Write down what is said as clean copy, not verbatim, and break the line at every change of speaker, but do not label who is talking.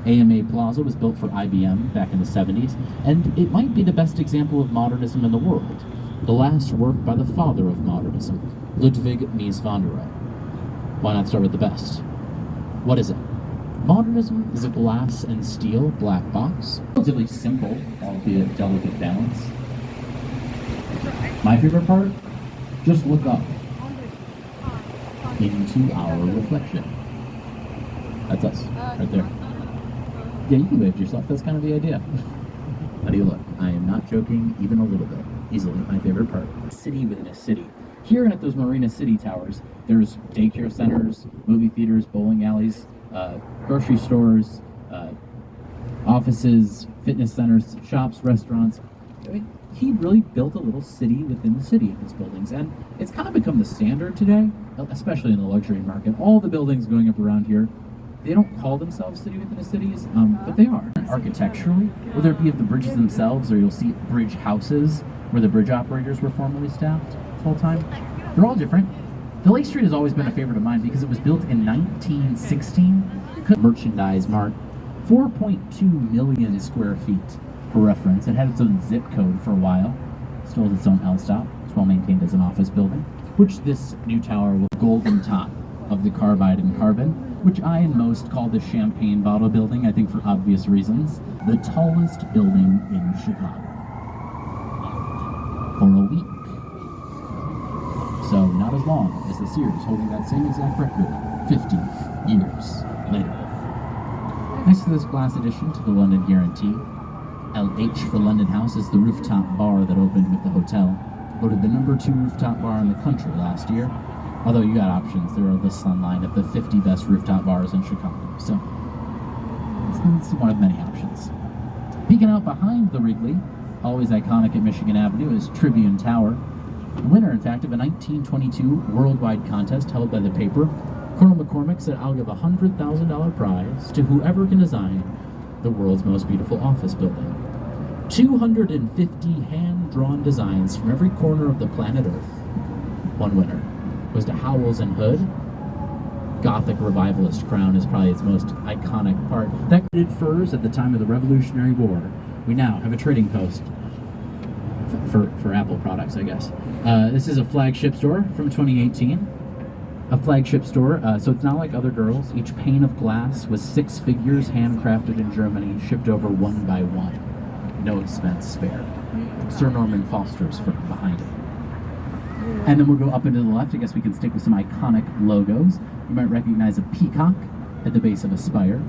AMA Plaza was built for IBM back in the 70s, and it might be the best example of modernism in the world. The last work by the father of modernism, Ludwig Mies van der Rohe. Why not start with the best? What is it? Modernism is a glass and steel black box. Relatively simple, albeit delicate balance. My favorite part? Just look up into our reflection. That's us, right there. Yeah, you can wave to yourself. That's kind of the idea. How do you look? I am not joking even a little bit. Easily my favorite part. City within a city. Here at those Marina City Towers, there's daycare centers, movie theaters, bowling alleys, grocery stores, offices, fitness centers, shops, restaurants. I mean, he really built a little city within the city in his buildings, and it's kind of become the standard today, especially in the luxury market. All the buildings going up around here, they don't call themselves city within a cities, but they are. Architecturally, whether it be of the bridges themselves, or you'll see bridge houses where the bridge operators were formerly staffed full time. They're all different. The Lake Street has always been a favorite of mine because it was built in 1916. Merchandise mart, 4.2 million square feet for reference. It had its own zip code for a while. Still has its own L stop. It's well maintained as an office building, which this new tower will golden top of the carbide and carbon, which I and most call the champagne bottle building, I think for obvious reasons. The tallest building in Chicago. For a week. So not as long as the Sears holding that same exact record 50 years later. Next to this glass addition to the London Guarantee, LH for London House is the rooftop bar that opened with the hotel. Voted the #2 rooftop bar in the country last year. Although you got options, there are lists online of the 50 best rooftop bars in Chicago. So it's one of many options. Peeking out behind the Wrigley, always iconic at Michigan Avenue, is Tribune Tower. The winner, in fact, of a 1922 worldwide contest held by the paper, Colonel McCormick said, "I'll give a $100,000 prize to whoever can design the world's most beautiful office building." 250 hand-drawn designs from every corner of the planet Earth. One winner was to Howells and Hood. Gothic revivalist crown is probably its most iconic part. That created furs at the time of the Revolutionary War. We now have a trading post for Apple products, I guess. This is a flagship store from 2018. A flagship store, so it's not like other girls. Each pane of glass was 6 figures handcrafted in Germany, shipped over one by one. No expense spared. Sir Norman Foster's firm behind it. And then we'll go up and to the left. I guess we can stick with some iconic logos. You might recognize a peacock at the base of a spire.